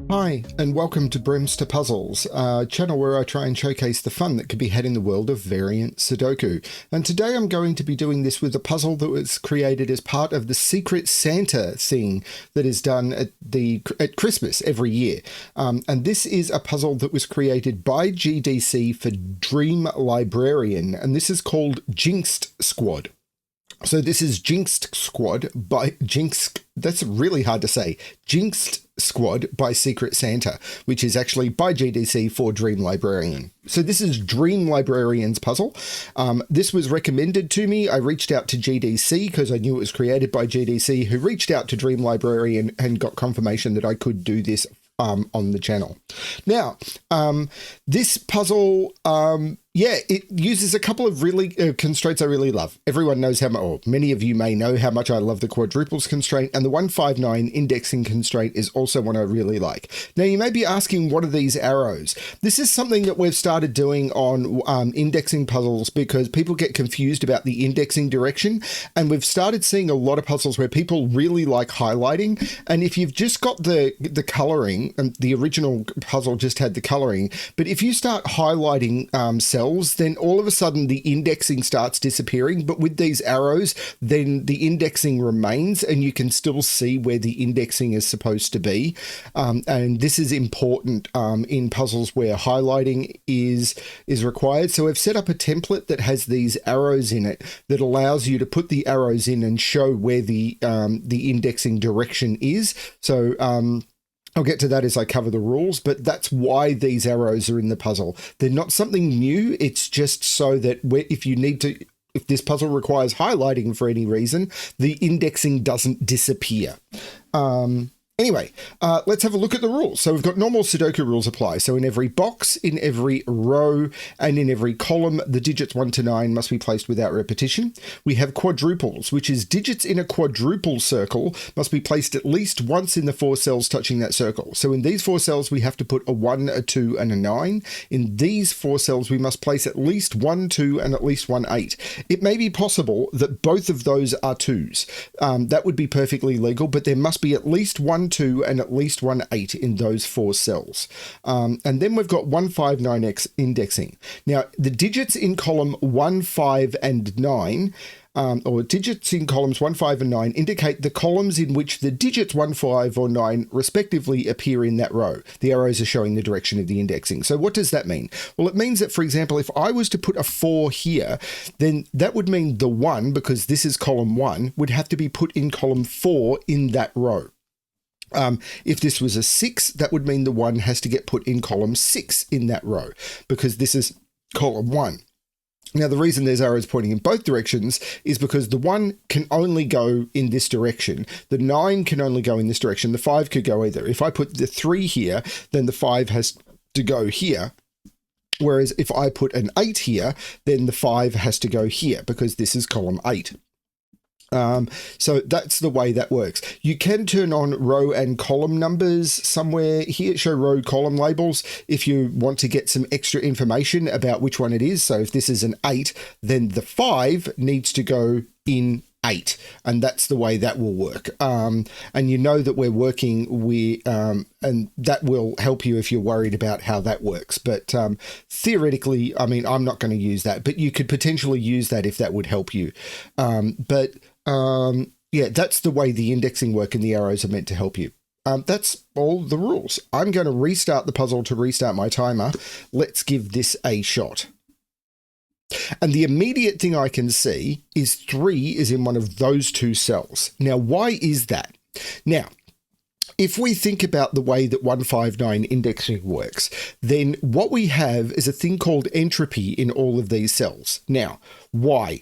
Hi, and welcome to BremSter Puzzles, a channel where I try and showcase the fun that can be had in the world of variant Sudoku. And today I'm going to be doing this with a puzzle that was created as part of the Secret Santa thing that is done at Christmas every year. And this is a puzzle that was created by GDC for DreamLibrarian, and this is called Jinxed Squad. So this is Jinxed Squad by that's really hard to say. Jinxed Squad by Secret Santa, which is actually by GDC for DreamLibrarian. So this is DreamLibrarian's puzzle. This was recommended to me. I reached out to GDC because I knew it was created by GDC, who reached out to DreamLibrarian and got confirmation that I could do this on the channel. Now, this puzzle, it uses a couple of really constraints I really love. Everyone knows or many of you may know how much I love the Quadruples constraint, and the 159 indexing constraint is also one I really like. Now, you may be asking, what are these arrows? This is something that we've started doing on indexing puzzles because people get confused about the indexing direction, and we've started seeing a lot of puzzles where people really like highlighting, and if you've just got the coloring, and the original puzzle just had the coloring, but if you start highlighting cells, then all of a sudden the indexing starts disappearing. But with these arrows, then the indexing remains and you can still see where the indexing is supposed to be. And this is important in puzzles where highlighting is required. So I've set up a template that has these arrows in it that allows you to put the arrows in and show where the indexing direction is. So I'll get to that as I cover the rules, but that's why these arrows are in the puzzle. They're not something new. It's just so that if this puzzle requires highlighting for any reason, the indexing doesn't disappear. Anyway, let's have a look at the rules. So we've got normal Sudoku rules apply. So in every box, in every row, and in every column, the digits 1 to 9 must be placed without repetition. We have quadruples, which is digits in a quadruple circle must be placed at least once in the 4 cells touching that circle. So in these 4 cells, we have to put a 1, a 2, and a 9. In these 4 cells, we must place at least 1, 2, and at least 1, 8. It may be possible that both of those are 2s. That would be perfectly legal, but there must be at least 1, 2, and at least 1, 8 in those 4 cells. And then we've got 159x indexing. Now, the digits in column 1, 5, and 9, or digits in columns 1, 5, and 9 indicate the columns in which the digits 1, 5, or 9 respectively appear in that row. The arrows are showing the direction of the indexing. So what does that mean? Well, it means that, for example, if I was to put a 4 here, then that would mean the 1, because this is column 1, would have to be put in column 4 in that row. If this was a 6, that would mean the 1 has to get put in column 6 in that row, because this is column 1. Now, the reason there's arrows pointing in both directions is because the 1 can only go in this direction. The 9 can only go in this direction. The 5 could go either. If I put the 3 here, then the 5 has to go here. Whereas if I put an 8 here, then the 5 has to go here, because this is column 8. So that's the way that works. You can turn on row and column numbers somewhere here, show row column labels if you want to get some extra information about which one it is. So if this is an 8, then the 5 needs to go in 8, and that's the way that will work. And you know that we're working with, and that will help you if you're worried about how that works. But theoretically, I mean, I'm not going to use that, but you could potentially use that if that would help you. Yeah, that's the way the indexing work, and the arrows are meant to help you. That's all the rules. I'm going to restart the puzzle to restart my timer. Let's give this a shot. And the immediate thing I can see is 3 is in one of those 2 cells. Now, why is that? Now, if we think about the way that 159 indexing works, then what we have is a thing called entropy in all of these cells. Now, why?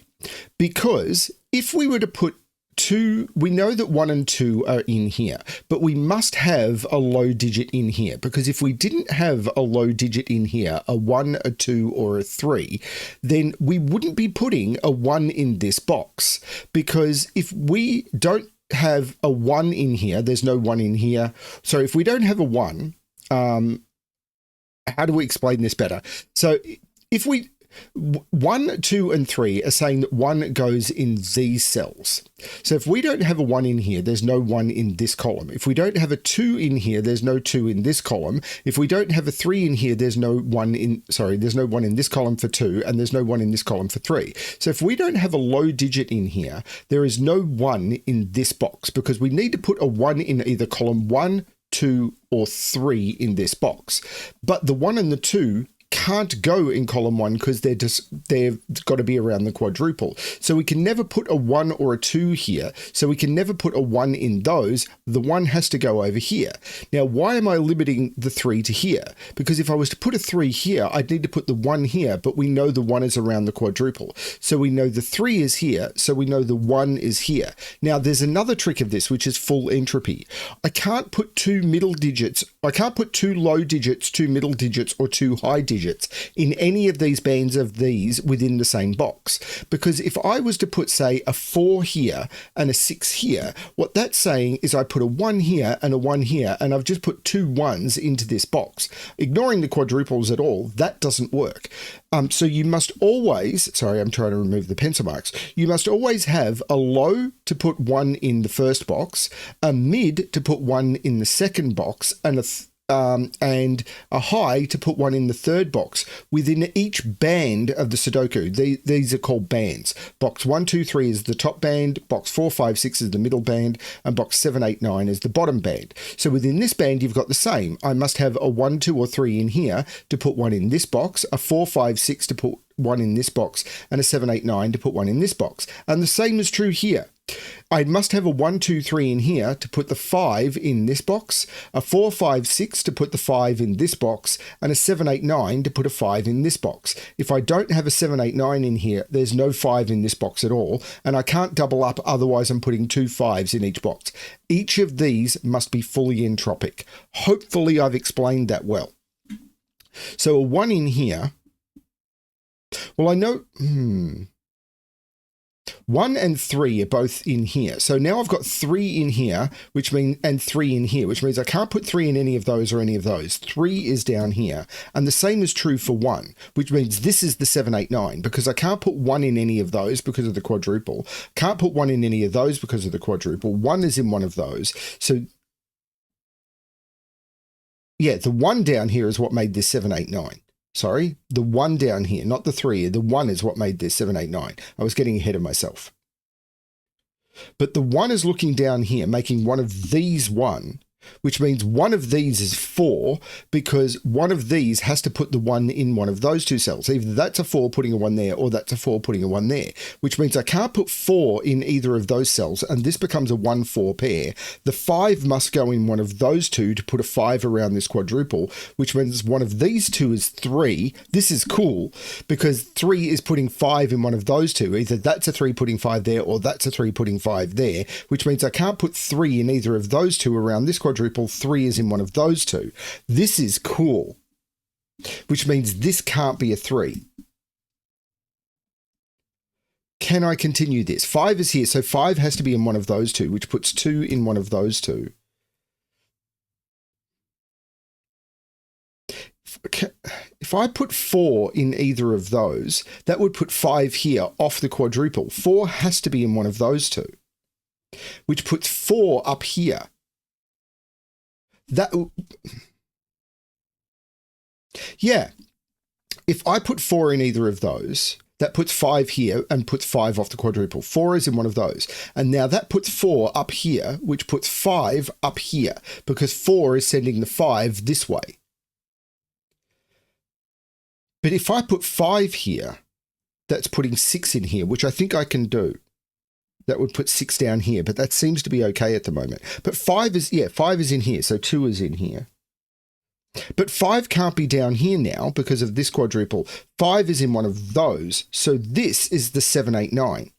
Because if we were to put 2, we know that 1 and 2 are in here, but we must have a low digit in here, because if we didn't have a low digit in here, a 1, a 2, or a 3, then we wouldn't be putting a 1 in this box, because if we don't have a 1 in here, there's no 1 in here. So if we don't have a 1, how do we explain this better? So if we 1, 2, and 3 are saying that 1 goes in these cells. So if we don't have a 1 in here, there's no 1 in this column. If we don't have a 2 in here, there's no 2 in this column. If we don't have a 3 in here, there's no 1 in, there's no 1 in this column for 2, and there's no 1 in this column for 3. So if we don't have a low digit in here, there is no 1 in this box, because we need to put a 1 in either column 1, 2, or 3 in this box. But the 1 and the 2 can't go in column 1 because they've got to be around the quadruple. So we can never put a 1 or a 2 here. So we can never put a 1 in those. The 1 has to go over here. Now, why am I limiting the 3 to here? Because if I was to put a 3 here, I'd need to put the 1 here, but we know the 1 is around the quadruple. So we know the 3 is here, so we know the 1 is here. Now, there's another trick of this, which is full entropy. I can't put 2 middle digits. I can't put 2 low digits, 2 middle digits, or 2 high digits in any of these bands of these within the same box. Because if I was to put, say, a 4 here and a 6 here, what that's saying is I put a 1 here and a 1 here, and I've just put 2 1s into this box. Ignoring the quadruples at all, that doesn't work. So you must always, sorry, I'm trying to remove the pencil marks. You must always have a low to put 1 in the first box, a mid to put 1 in the second box, and a high to put 1 in the third box within each band of the Sudoku. These are called bands. Box 1, 2, 3 is the top band, box 4, 5, 6 is the middle band, and box 7, 8, 9 is the bottom band. So within this band, you've got the same. I must have a 1, 2, or 3 in here to put 1 in this box, a 4, 5, 6 to put 1 in this box, and a 7, 8, 9 to put 1 in this box. And the same is true here. I must have a 1, 2, 3 in here to put the 5 in this box, a 4, 5, 6 to put the 5 in this box, and a 7, 8, 9 to put a 5 in this box. If I don't have a 7, 8, 9 in here, there's no 5 in this box at all, and I can't double up, otherwise I'm putting 2 5s in each box. Each of these must be fully entropic. Hopefully I've explained that well. So a 1 in here, well, I know, 1 and 3 are both in here. So now I've got 3 in here, and 3 in here, which means I can't put 3 in any of those or any of those. 3 is down here. And the same is true for 1, which means this is the 7, 8, 9, because I can't put 1 in any of those because of the quadruple. Can't put 1 in any of those because of the quadruple. 1 is in one of those. So yeah, the 1 down here is what made this 7, 8, 9. Sorry, the 1 down here, not the 3. The 1 is what made this 7, 8, 9. I was getting ahead of myself. But the 1 is looking down here, making one of these 1, which means one of these is 4, because one of these has to put the 1 in one of those 2 cells. Either that's a 4 putting a 1 there, or that's a 4 putting a 1 there, which means I can't put 4 in either of those cells, and this becomes a 1-4 pair. The 5 must go in one of those 2 to put a 5 around this quadruple, which means one of these 2 is 3. This is cool, because 3 is putting 5 in one of those 2. Either that's a 3 putting 5 there, or that's a 3 putting 5 there, which means I can't put 3 in either of those 2 around this quadruple. 3 is in one of those 2. This is cool, which means this can't be a 3. Can I continue this? 5 is here, so 5 has to be in one of those 2, which puts 2 in one of those 2. If I put 4 in either of those, that would put 5 here off the quadruple. 4 has to be in one of those 2, which puts 4 up here. Yeah, if I put 4 in either of those, that puts 5 here and puts 5 off the quadruple. 4 is in one of those. And now that puts 4 up here, which puts 5 up here, because 4 is sending the 5 this way. But if I put 5 here, that's putting 6 in here, which I think I can do. That would put 6 down here, but that seems to be okay at the moment. But 5 is in here, so 2 is in here. But 5 can't be down here now because of this quadruple. 5 is in one of those, so this is the 7, 8, 9.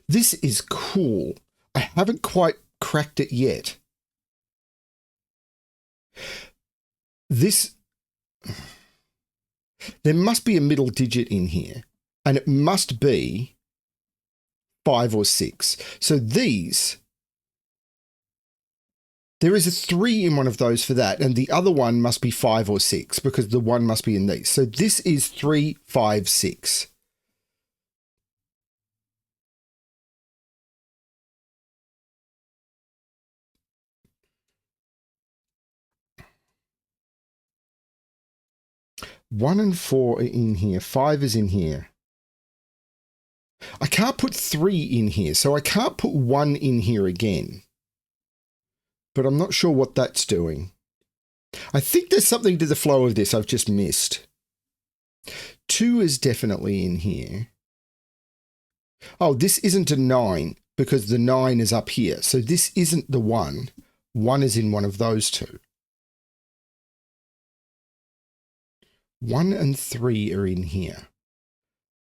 This is cool. I haven't quite cracked it yet. There must be a middle digit in here. And it must be 5 or 6. So these There is a 3 in one of those for that, and the other one must be 5 or 6 because the 1 must be in these. So this is 3, 5, 6. One and 4 are in here. 5 is in here. I can't put 3 in here, so I can't put 1 in here again. But I'm not sure what that's doing. I think there's something to the flow of this I've just missed. 2 is definitely in here. Oh, this isn't a 9 because the 9 is up here. So this isn't the 1. 1 is in one of those two. 1 and 3 are in here.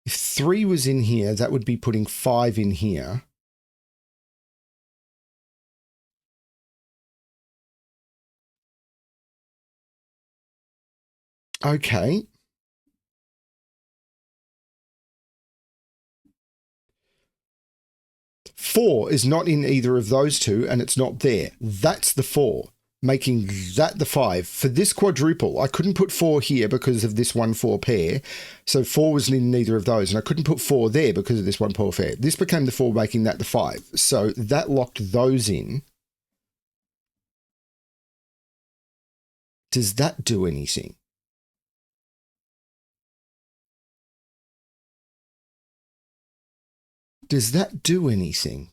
If 3 was in here, that would be putting 5 in here. Okay. Four is not in either of those two, and it's not there. That's the 4, making that the 5. For this quadruple, I couldn't put 4 here because of this 1-4 pair. So 4 was in neither of those, and I couldn't put 4 there because of this 1-4 pair. This became the 4, making that the 5. So that locked those in. Does that do anything? Does that do anything?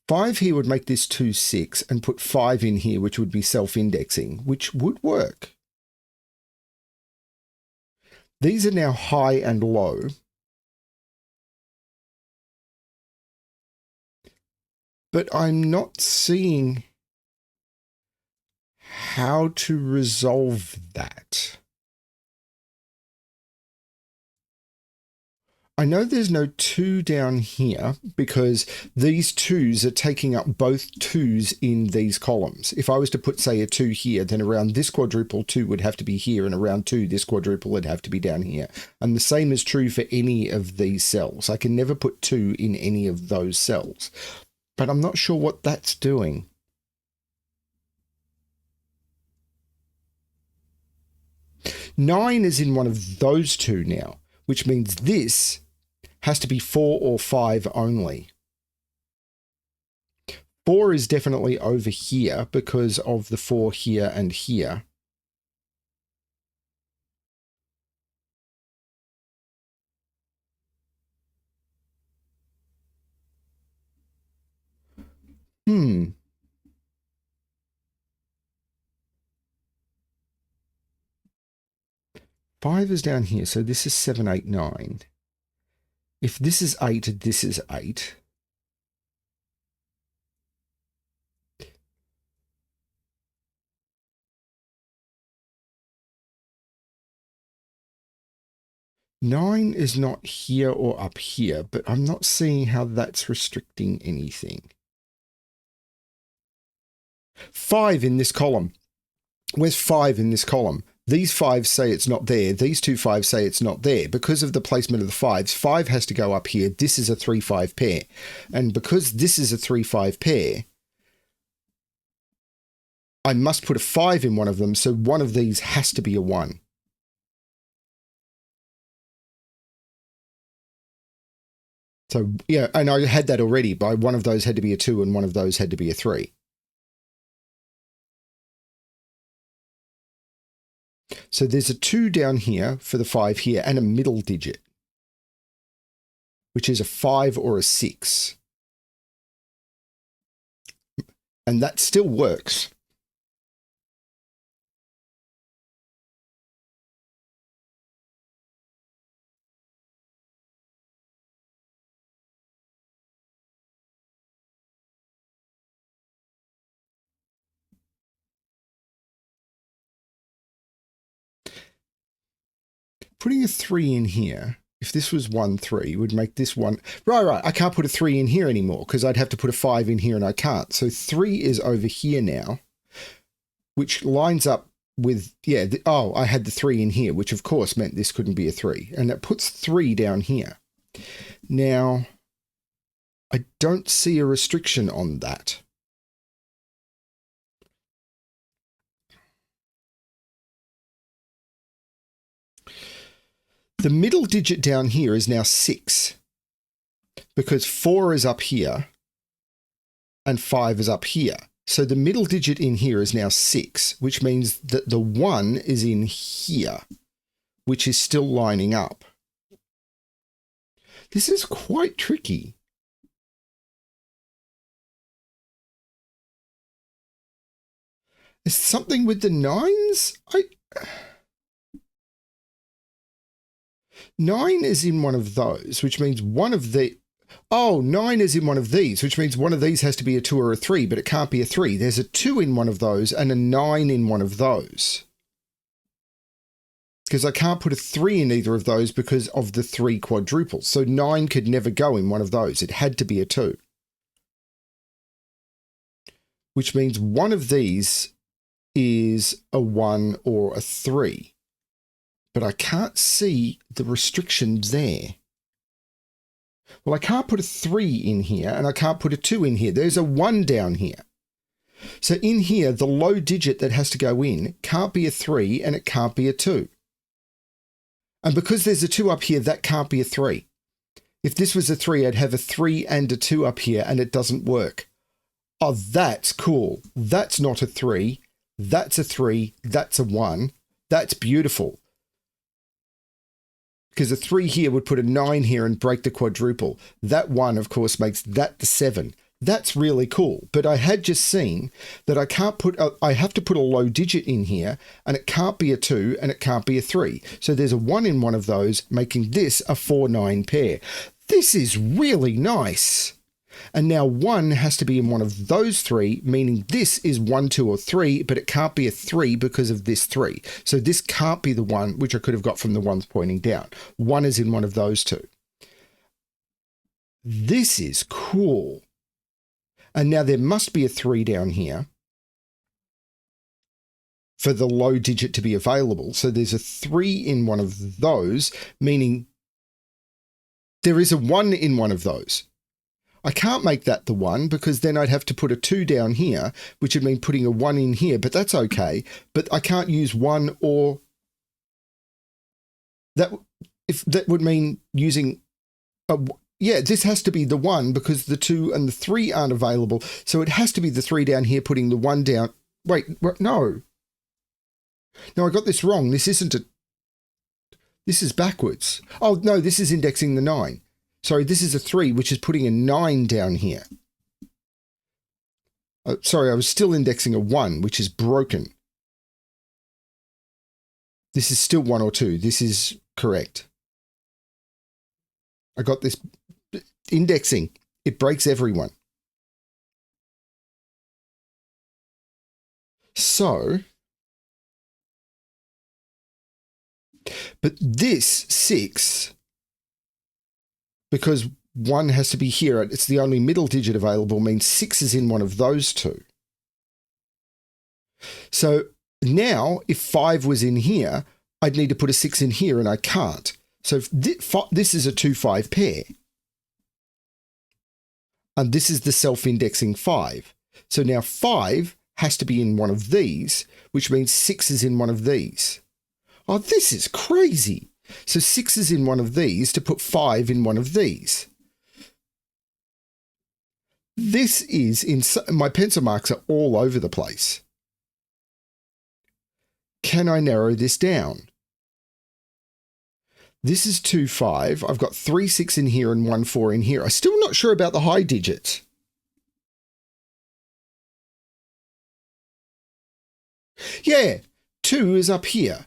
5 here would make this 2, 6, and put 5 in here, which would be self-indexing, which would work. These are now high and low. But I'm not seeing how to resolve that. I know there's no 2 down here because these 2s are taking up both 2s in these columns. If I was to put, say, a 2 here, then around this quadruple, 2 would have to be here, and around 2, this quadruple would have to be down here. And the same is true for any of these cells. I can never put 2 in any of those cells. But I'm not sure what that's doing. Nine is in one of those two now, which means this has to be 4 or 5 only. 4 is definitely over here because of the 4 here and here. Five is down here, so this is 7, 8, 9. If this is 8, this is 8. Nine is not here or up here, but I'm not seeing how that's restricting anything. 5 in this column. Where's 5 in this column? These 5s say it's not there. These two 5s say it's not there. Because of the placement of the 5s, 5 has to go up here. This is a 3-5 pair. And because this is a 3-5 pair, I must put a 5 in one of them, so one of these has to be a 1. So, yeah, and I had that already. By one of those had to be a 2 and one of those had to be a 3. So there's a 2 down here for the 5 here and a middle digit, which is a 5 or a 6. And that still works. Putting a 3 in here, if this was 1, 3, would make this one... Right, I can't put a 3 in here anymore because I'd have to put a 5 in here and I can't. So 3 is over here now, which lines up with... Yeah, I had the 3 in here, which of course meant this couldn't be a 3. And that puts 3 down here. Now, I don't see a restriction on that. The middle digit down here is now 6 because 4 is up here and 5 is up here. So the middle digit in here is now 6, which means that the 1 is in here, which is still lining up. This is quite tricky. Is something with the 9s? 9 is in one of those, which means one of the... Oh, 9 is in one of these, which means one of these has to be a 2 or a 3, but it can't be a 3. There's a 2 in one of those and a 9 in one of those. Because I can't put a 3 in either of those because of the 3 quadruples. So 9 could never go in one of those. It had to be a 2. Which means one of these is a 1 or a 3. But I can't see the restrictions there. Well, I can't put a 3 in here and I can't put a 2 in here. There's a 1 down here. So in here, the low digit that has to go in can't be a 3 and it can't be a 2. And because there's a 2 up here, that can't be a 3. If this was a 3, I'd have a 3 and a 2 up here and it doesn't work. Oh, that's cool. That's not a 3. That's a 3. That's a 1. That's beautiful. Because a 3 here would put a 9 here and break the quadruple. That 1, of course, makes that the 7. That's really cool. But I had just seen that I can't put, I have to put a low digit in here and it can't be a 2 and it can't be a 3. So there's a 1 in one of those, making this a 4-9 pair. This is really nice. And now 1 has to be in one of those 3, meaning this is 1, 2, or 3, but it can't be a 3 because of this 3. So this can't be the 1, which I could have got from the ones pointing down. 1 is in one of those 2. This is cool. And now there must be a 3 down here for the low digit to be available. So there's a 3 in one of those, meaning there is a 1 in one of those. I can't make that the 1 because then I'd have to put a 2 down here, which would mean putting a 1 in here, but that's okay. But I can't use 1 or... That would mean using... Yeah, this has to be the 1 because the 2 and the 3 aren't available. So it has to be the 3 down here, putting the 1 down. Wait, no. No, I got this wrong. This isn't a... This is backwards. Oh, no, this is indexing the 9. Sorry, this is a 3, which is putting a 9 down here. Sorry, I was still indexing a 1, which is broken. This is still 1 or 2. This is correct. I got this indexing. It breaks everyone. So, but this 6... because 1 has to be here, it's the only middle digit available, means 6 is in one of those 2. So now, if 5 was in here, I'd need to put a 6 in here, and I can't. So this is a 2-5 pair. And this is the self-indexing 5. So now 5 has to be in one of these, which means 6 is in one of these. Oh, this is crazy. So 6 is in one of these to put 5 in one of these. This is my pencil marks are all over the place. Can I narrow this down? This is 2, 5. I've got 3, 6 in here and 1, 4 in here. I'm still not sure about the high digits. Yeah, 2 is up here,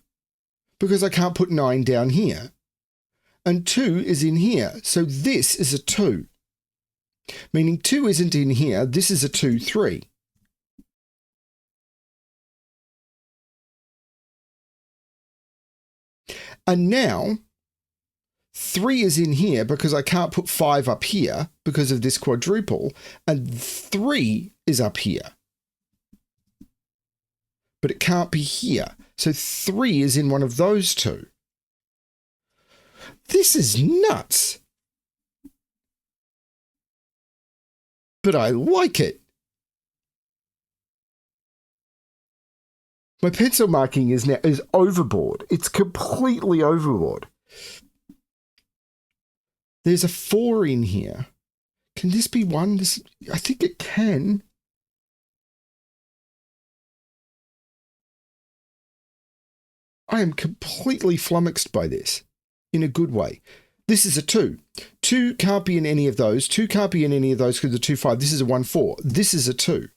because I can't put 9 down here. And 2 is in here, so this is a 2. Meaning 2 isn't in here, this is a 2, 3. And now, 3 is in here because I can't put 5 up here because of this quadruple, and 3 is up here. But it can't be here. So 3 is in one of those 2. This is nuts. but I like it. My pencil marking is overboard. It's completely overboard. There's a 4 in here. Can this be 1? I think it can. I am completely flummoxed by this in a good way. This is a 2. 2 can't be in any of those. 2 can't be in any of those because the 2, 5. This is a 1, 4. This is a 2.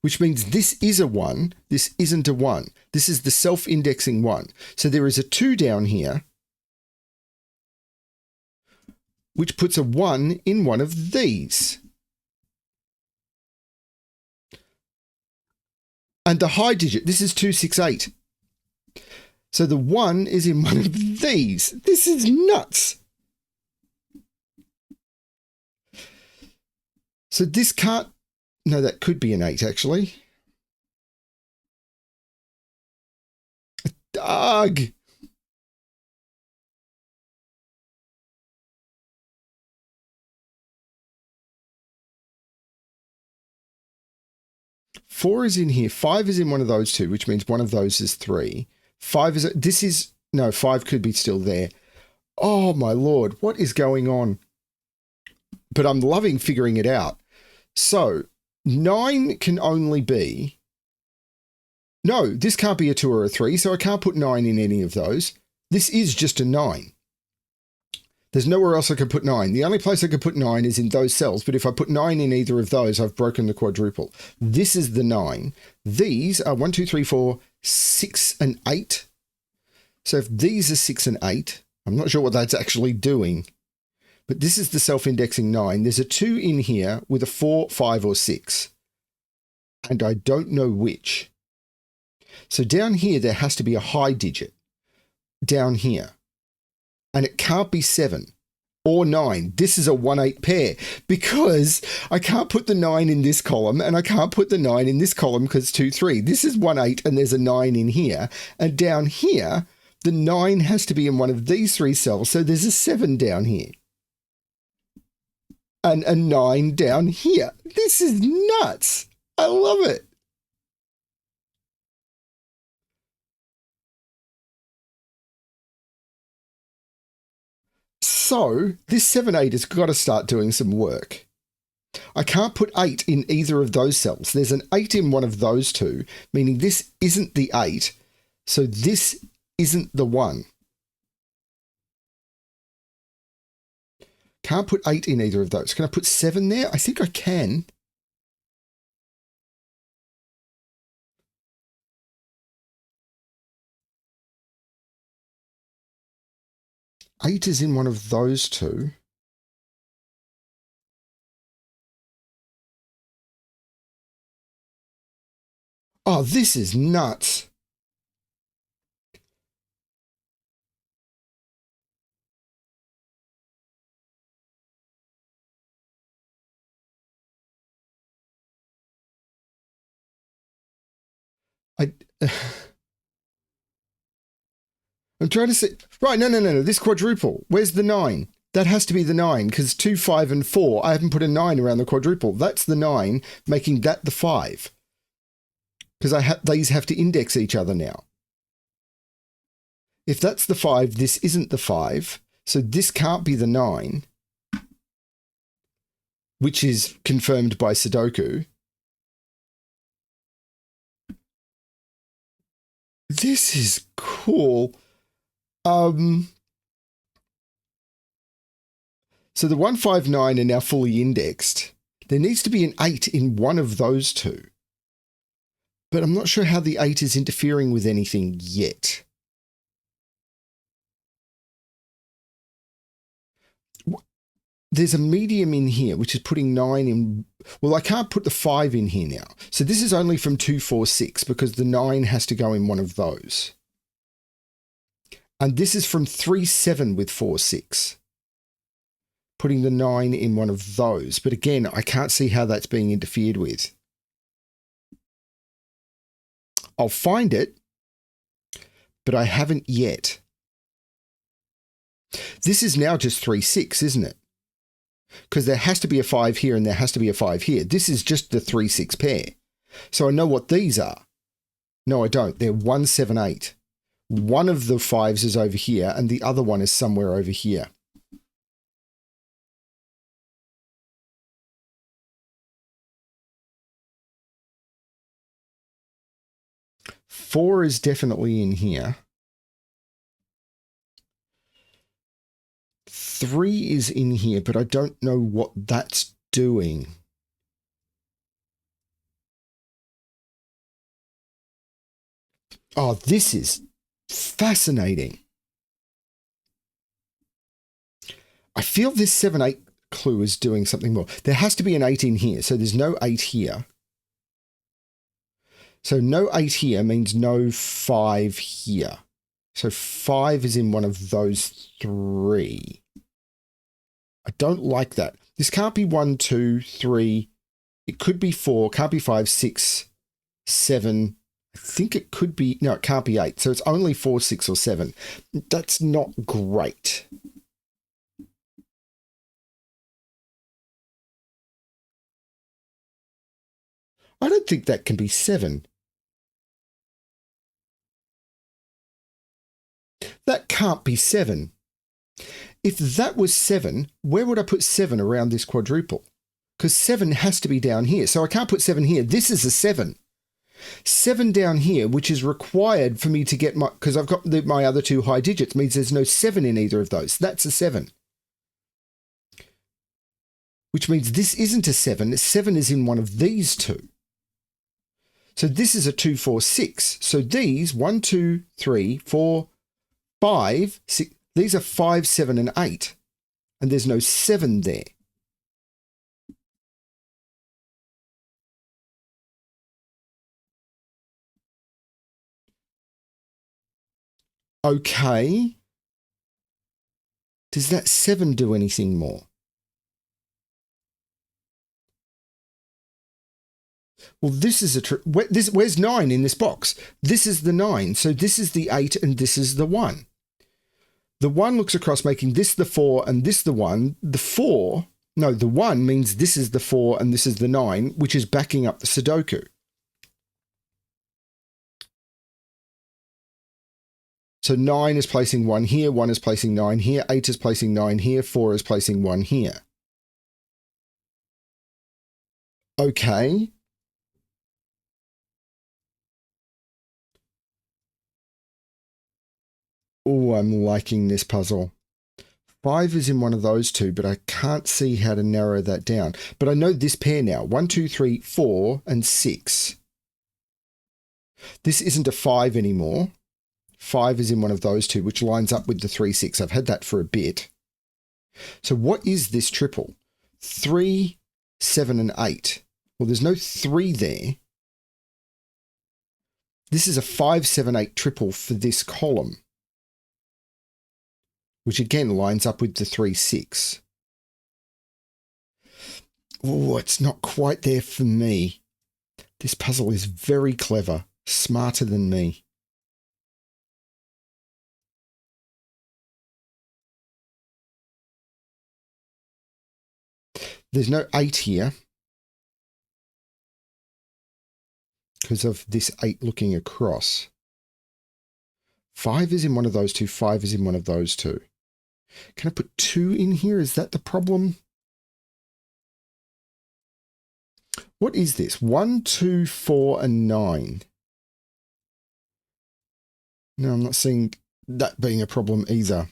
Which means this is a 1. This isn't a 1. This is the self-indexing 1. So there is a 2 down here, which puts a 1 in one of these. And the high digit, this is 268. So the 1 is in one of these. This is nuts. So this can't, no, that could be an 8 actually. Ugh. Four is in here. 5 is in one of those two, which means one of those is 3. 5 is, no, 5 could be still there. Oh my Lord, what is going on? But I'm loving figuring it out. So 9 can only be, no, this can't be a 2 or a 3, so I can't put 9 in any of those. This is just a 9. There's nowhere else I could put 9. The only place I could put 9 is in those cells, but if I put 9 in either of those, I've broken the quadruple. This is the 9. These are 1, 2, 3, 4, 6, and 8. So if these are 6 and 8, I'm not sure what that's actually doing, but this is the self-indexing 9. There's a 2 in here with a 4, 5, or 6, and I don't know which. So down here, there has to be a high digit down here. And it can't be 7 or 9. This is a 1-8 pair because I can't put the 9 in this column and I can't put the 9 in this column because 2, 3. This is 1-8 and there's a 9 in here. And down here, the 9 has to be in one of these 3 cells. So there's a 7 down here. And a 9 down here. This is nuts. I love it. So this 7, 8 has got to start doing some work. I can't put 8 in either of those cells. There's an 8 in one of those two, meaning this isn't the 8. So this isn't the 1. Can't put 8 in either of those. Can I put 7 there? I think I can. Eight is in one of those two. Oh, this is nuts. I'm trying to see. Right, no. This quadruple. Where's the 9? That has to be the 9 because 2, 5, and 4. I haven't put a 9 around the quadruple. That's the 9, making that the 5. Because these have to index each other now. If that's the 5, this isn't the 5. So this can't be the 9, which is confirmed by Sudoku. This is cool. So the 1, 5, 9 are now fully indexed. There needs to be an 8 in one of those two. But I'm not sure how the 8 is interfering with anything yet. There's a medium in here, which is putting 9 in. Well, I can't put the 5 in here now. So this is only from 2, 4, 6 because the 9 has to go in one of those. And this is from 3, 7 with 4, 6. Putting the 9 in one of those. But again, I can't see how that's being interfered with. I'll find it, but I haven't yet. This is now just 3, 6, isn't it? because there has to be a 5 here and there has to be a 5 here. This is just the 3, 6 pair. So I know what these are. No, I don't. They're 1, 7, 8. One of the 5s is over here and the other one is somewhere over here. Four is definitely in here. 3 is in here, but I don't know what that's doing. Oh, this is fascinating. I feel this 7, 8 clue is doing something more. There has to be an 8 in here, so there's no 8 here. So no 8 here means no 5 here. So 5 is in one of those 3. I don't like that. This can't be 1, 2, 3. It could be 4. Can't be 5, 6, 7. I think it could be... No, it can't be 8. So it's only 4, 6, or 7. That's not great. I don't think that can be 7. That can't be 7. If that was 7, where would I put 7 around this quadruple? Because 7 has to be down here. So I can't put 7 here. This is a 7. 7 down here, which is required for me to get my... Because I've got my other 2 high digits, means there's no 7 in either of those. That's a 7. Which means this isn't a 7. 7 is in one of these 2. So this is a 2, 4, 6. So these, 1, 2, 3, 4... 5, 6, these are 5, 7, and 8. And there's no 7 there. Okay. Does that 7 do anything more? Well, this is a... Where's 9 in this box? This is the 9. So this is the 8 and this is the 1. The 1 looks across, making this the 4 and this the 1. The 4, no, the 1 means this is the 4 and this is the 9, which is backing up the Sudoku. So 9 is placing 1 here, 1 is placing 9 here, 8 is placing 9 here, 4 is placing 1 here. Okay. Oh, I'm liking this puzzle. 5 is in one of those 2, but I can't see how to narrow that down. But I know this pair now. 1, 2, 3, 4, and 6. This isn't a 5 anymore. 5 is in one of those 2, which lines up with the 3, 6. I've had that for a bit. So what is this triple? 3, 7, and 8. Well, there's no 3 there. This is a 5, 7, 8 triple for this column, which again lines up with the 3, 6. Oh, it's not quite there for me. This puzzle is very clever, smarter than me. There's no 8 here because of this 8 looking across. 5 is in one of those 2, 5 is in one of those 2. Can I put 2 in here? Is that the problem? What is this? 1, 2, 4, and 9. No, I'm not seeing that being a problem either.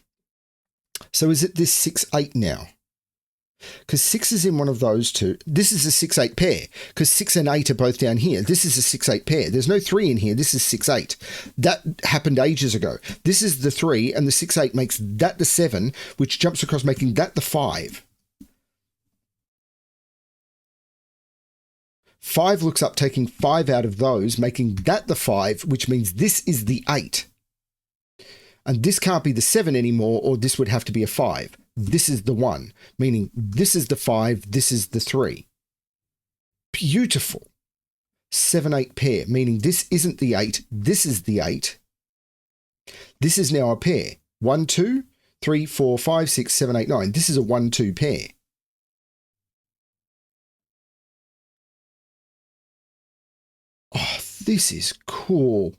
So is it this 6, 8 now? Because 6 is in one of those 2. This is a 6, 8 pair because 6 and 8 are both down here. This is a 6, 8 pair. There's no 3 in here. This is 6, 8. That happened ages ago. This is the 3 and the 6, 8 makes that the 7, which jumps across making that the 5. 5 looks up, taking 5 out of those, making that the 5, which means this is the 8. And this can't be the 7 anymore, or this would have to be a 5. This is the 1, meaning this is the 5, this is the 3. Beautiful. 7, 8 pair, meaning this isn't the 8, this is the 8. This is now a pair. 1, 2, 3, 4, 5, 6, 7, 8, 9. This is a 1, 2 pair. this is cool.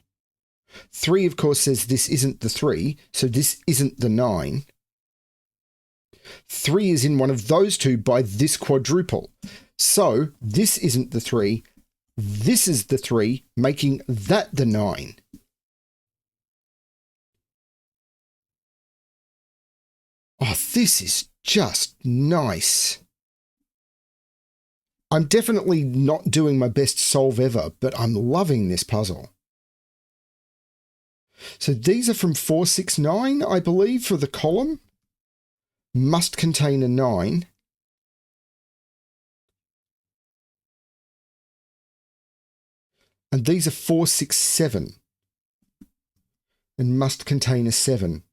3, of course, says this isn't the 3, so this isn't the 9. 3 is in one of those two by this quadruple. So this isn't the 3, this is the 3, making that the 9. Oh, this is just nice. I'm definitely not doing my best solve ever, but I'm loving this puzzle. So these are from 469, I believe, for the column. Must contain a 9. And these are 467 and must contain a 7.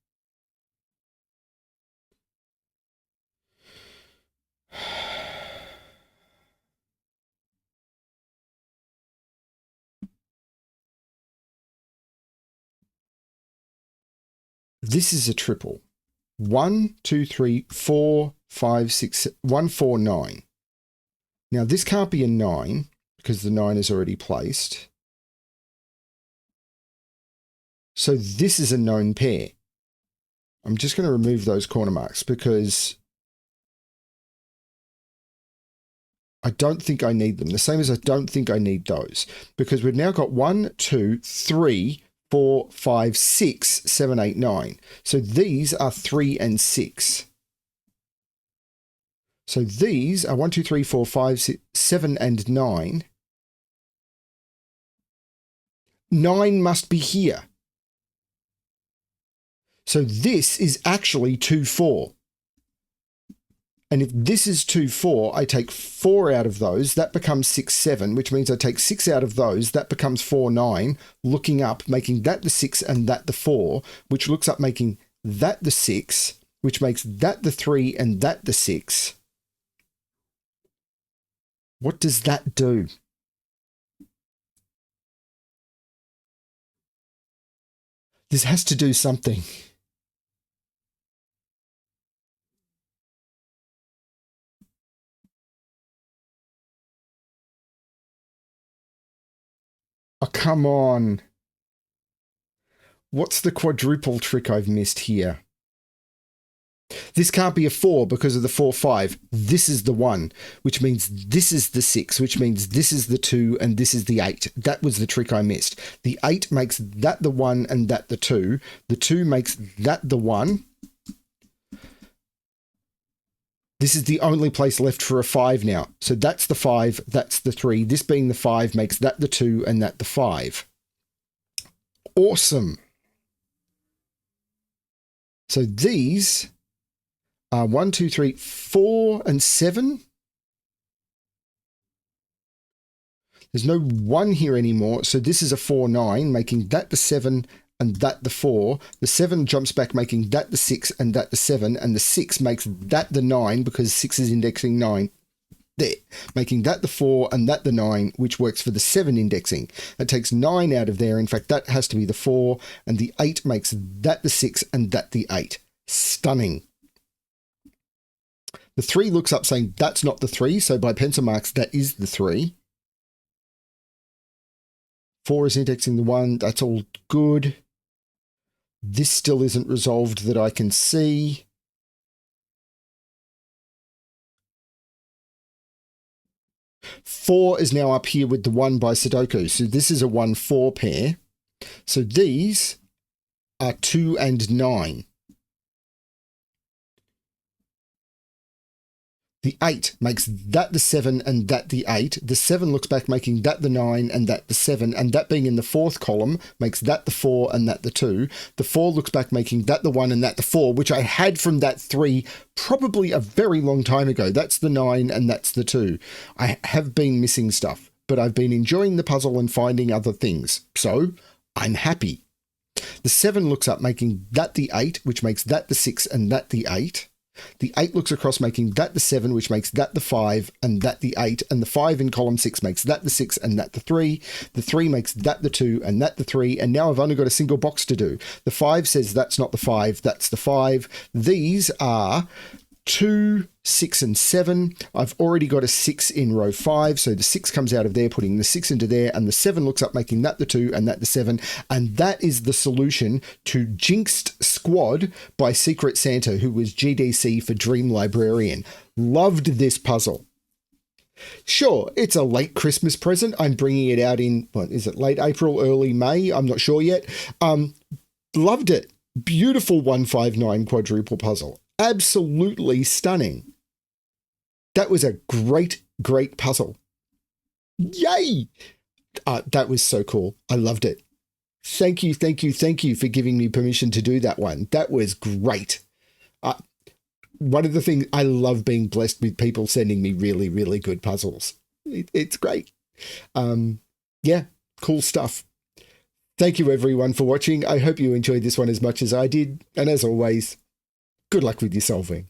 This is a triple. 1, 2, 3, 4, 5, 6, 1, 4, 9. Now this can't be a 9 because the 9 is already placed. So this is a known pair. I'm just going to remove those corner marks because I don't think I need them. The same as I don't think I need those, because we've now got 1, 2, 3, 4, 5, 6, 7, 8, 9. So these are 3 and 6. So these are 1, 2, 3, 4, 5, 6, 7 and 9. 9 must be here. So this is actually 2, 4. And if this is 2, 4, I take 4 out of those, that becomes 6, 7, which means I take 6 out of those, that becomes 4, 9, looking up, making that the 6 and that the 4, which looks up, making that the 6, which makes that the 3 and that the 6. What does that do? This has to do something. Oh, come on. What's the quadruple trick I've missed here? This can't be a 4 because of the 4, 5. This is the 1, which means this is the 6, which means this is the 2, and this is the 8. That was the trick I missed. The 8 makes that the 1 and that the 2. The 2 makes that the 1. This is the only place left for a 5 now. So that's the 5, that's the 3. This being the 5 makes that the 2 and that the 5. Awesome. So these are 1, 2, 3, 4 and 7. There's no 1 here anymore. So this is a 4, 9, making that the 7 and that the 4. The 7 jumps back, making that the 6 and that the 7. And the 6 makes that the 9 because 6 is indexing 9. There, making that the 4 and that the 9, which works for the 7 indexing. That takes 9 out of there. In fact, that has to be the 4. And the 8 makes that the 6 and that the 8. Stunning. The 3 looks up saying that's not the 3. So by pencil marks, that is the 3. 4 is indexing the 1. That's all good. This still isn't resolved that I can see. Four is now up here with the 1 by Sudoku. So this is a 1, 4 pair. So these are 2 and 9. The 8 makes that the 7 and that the 8. The 7 looks back, making that the 9 and that the 7. And that being in the 4th column makes that the 4 and that the 2. The 4 looks back, making that the 1 and that the 4, which I had from that 3 probably a very long time ago. That's the 9 and that's the 2. I have been missing stuff, but I've been enjoying the puzzle and finding other things. So I'm happy. The 7 looks up, making that the 8, which makes that the 6 and that the 8. The 8 looks across, making that the 7, which makes that the 5 and that the 8. And the 5 in column 6 makes that the 6 and that the 3. The 3 makes that the 2 and that the 3. And now I've only got a single box to do. The 5 says that's not the 5, that's the 5. These are 2, 6, and 7. I've already got a 6 in row 5, so the 6 comes out of there, putting the 6 into there, and the 7 looks up, making that the 2 and that the 7. And that is the solution to Jinxed Squad by Secret Santa, who was GDC for DreamLibrarian. Loved this puzzle. Sure, it's a late Christmas present. I'm bringing it out in, what is it, late April, early May? I'm not sure yet. Loved it. Beautiful 159 quadruple puzzle. Absolutely stunning. That was a great, great puzzle. Yay! That was so cool. I loved it. Thank you, thank you, thank you for giving me permission to do that one. That was great. One of the things, I love being blessed with people sending me really, really good puzzles. It's great. Yeah, cool stuff. Thank you everyone for watching. I hope you enjoyed this one as much as I did. And as always, good luck with your solving.